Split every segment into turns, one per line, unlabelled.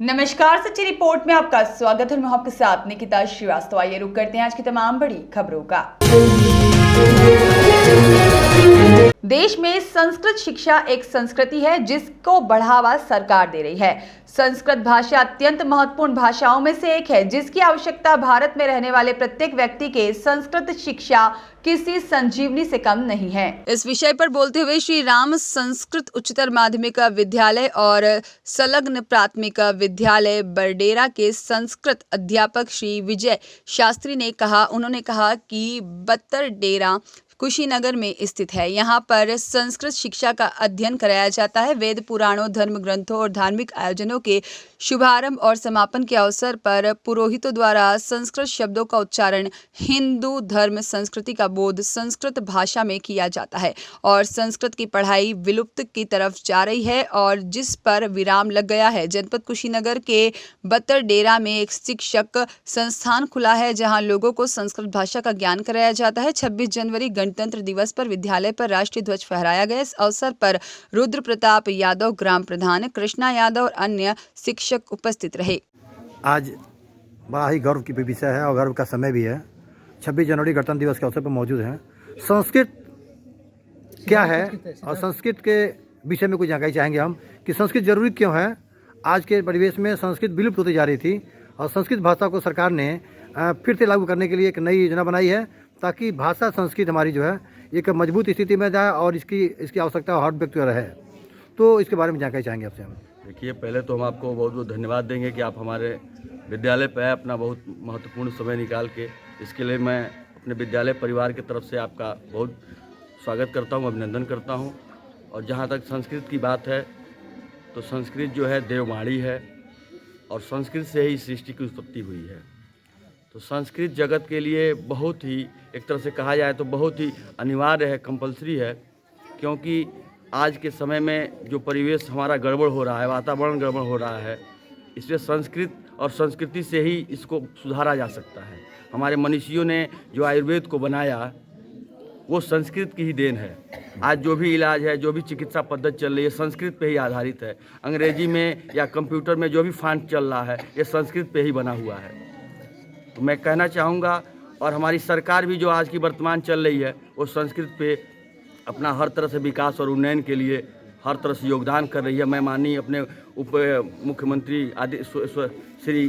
नमस्कार, सच्ची रिपोर्ट में आपका स्वागत है। मैं आपके साथ निकिता श्रीवास्तव। आइए रुक करते हैं आज की तमाम बड़ी खबरों का। देश में संस्कृत शिक्षा एक संस्कृति है जिसको बढ़ावा सरकार दे रही है। संस्कृत भाषा अत्यंत महत्वपूर्ण भाषाओं में से एक है जिसकी आवश्यकता भारत में रहने वाले प्रत्येक व्यक्ति के संस्कृत शिक्षा किसी संजीवनी से कम नहीं है। इस विषय पर बोलते हुए श्री राम संस्कृत उच्चतर माध्यमिक विद्यालय और संलग्न प्राथमिक विद्यालय बरडेरा के संस्कृत अध्यापक श्री विजय शास्त्री ने उन्होंने कहा कि बत्तरडेरा कुशीनगर में स्थित है। यहाँ पर संस्कृत शिक्षा का अध्ययन कराया जाता है। वेद पुराणों, धर्म ग्रंथों और धार्मिक आयोजनों के शुभारंभ और समापन के अवसर पर पुरोहितों द्वारा संस्कृत शब्दों का उच्चारण, हिंदू धर्म संस्कृति का बोध संस्कृत भाषा में किया जाता है और संस्कृत की पढ़ाई विलुप्त की तरफ जा रही है और जिस पर विराम लग गया है। जनपद कुशीनगर के बत्तरडेरा में एक शिक्षक संस्थान खुला है जहाँ लोगों को संस्कृत भाषा का ज्ञान कराया जाता है। 26 जनवरी गणतंत्र दिवस पर विद्यालय पर राष्ट्रीय ध्वज फहराया गया। इस अवसर पर रुद्र प्रताप यादव, ग्राम प्रधान कृष्णा यादव और अन्य शिक्षक उपस्थित रहे।
आज बड़ा ही गर्व की विषय है और गर्व का समय भी है। 26 जनवरी गणतंत्र दिवस के अवसर पर मौजूद हैं। संस्कृत क्या है और संस्कृत के विषय में कुछ जानकारी चाहेंगे हम कि संस्कृत जरूरी क्यों है। आज के परिवेश में संस्कृत विलुप्त होती जा रही थी और संस्कृत भाषा को सरकार ने फिर से लागू करने के लिए एक नई योजना बनाई है ताकि भाषा संस्कृत हमारी जो है एक मजबूत स्थिति में जाए और इसकी आवश्यकता हर व्यक्ति को रहे। तो इसके बारे में जानकारी चाहेंगे आपसे हम।
देखिए, पहले तो हम आपको बहुत बहुत धन्यवाद देंगे कि आप हमारे विद्यालय पर आए अपना बहुत महत्वपूर्ण समय निकाल के। इसके लिए मैं अपने विद्यालय परिवार की तरफ से आपका बहुत स्वागत करता हूं, अभिनंदन करता हूं। और जहां तक संस्कृत की बात है तो संस्कृत जो है देववाणी है और संस्कृत से ही सृष्टि की उत्पत्ति हुई है। तो संस्कृत जगत के लिए बहुत ही, एक तरह से कहा जाए तो बहुत ही अनिवार्य है, कंपलसरी है, क्योंकि आज के समय में जो परिवेश हमारा गड़बड़ हो रहा है, वातावरण गड़बड़ हो रहा है, इसलिए संस्कृत और संस्कृति से ही इसको सुधारा जा सकता है। हमारे मनीषियों ने जो आयुर्वेद को बनाया वो संस्कृत की ही देन है। आज जो भी इलाज है, जो भी चिकित्सा पद्धति चल रही है, संस्कृत पे ही आधारित है। अंग्रेजी में या कंप्यूटर में जो भी फॉन्ट चल रहा है ये संस्कृत पे ही बना हुआ है। तो मैं कहना चाहूँगा, और हमारी सरकार भी जो आज की वर्तमान चल रही है वो संस्कृत पे अपना हर तरह से विकास और उन्नयन के लिए हर तरह से योगदान कर रही है। मैं माननीय अपने उप मुख्यमंत्री श्री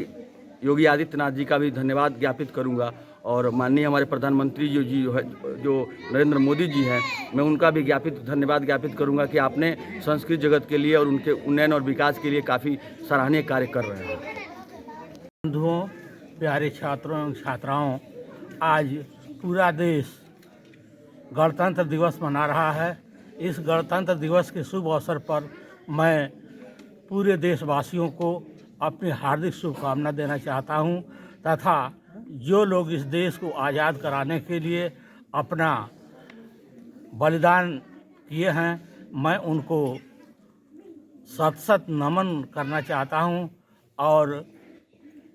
योगी आदित्यनाथ जी का भी धन्यवाद ज्ञापित करूंगा और माननीय हमारे प्रधानमंत्री जो नरेंद्र मोदी जी हैं, मैं उनका भी धन्यवाद ज्ञापित करूंगा कि आपने संस्कृत जगत के लिए और उनके उन्नयन और विकास के लिए काफ़ी सराहनीय कार्य कर रहे हैं।
बंधुओं, प्यारे छात्रों एवं छात्राओं, आज पूरा देश गणतंत्र दिवस मना रहा है। इस गणतंत्र दिवस के शुभ अवसर पर मैं पूरे देशवासियों को अपनी हार्दिक शुभकामना देना चाहता हूं तथा जो लोग इस देश को आज़ाद कराने के लिए अपना बलिदान किए हैं, मैं उनको सत नमन करना चाहता हूं और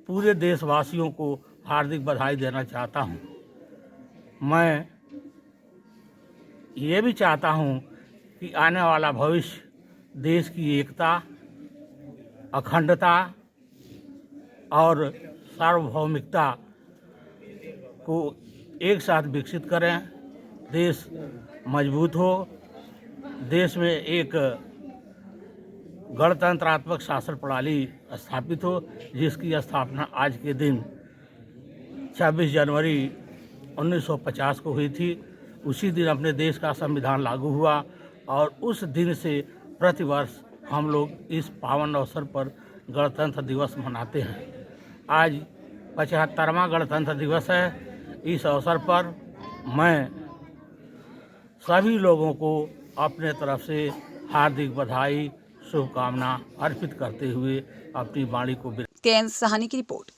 पूरे देशवासियों को हार्दिक बधाई देना चाहता हूं। मैं ये भी चाहता हूं कि आने वाला भविष्य देश की एकता, अखंडता और सार्वभौमिकता को एक साथ विकसित करें। देश मजबूत हो, देश में एक गणतंत्रात्मक शासन प्रणाली स्थापित हो, जिसकी स्थापना आज के दिन 26 जनवरी 1950 को हुई थी। उसी दिन अपने देश का संविधान लागू हुआ और उस दिन से प्रतिवर्ष हम लोग इस पावन अवसर पर गणतंत्र दिवस मनाते हैं। आज 75वां गणतंत्र दिवस है। इस अवसर पर मैं सभी लोगों को अपने तरफ से हार्दिक बधाई, शुभकामना अर्पित करते हुए अपनी वाणी को
केएन सहानी की रिपोर्ट।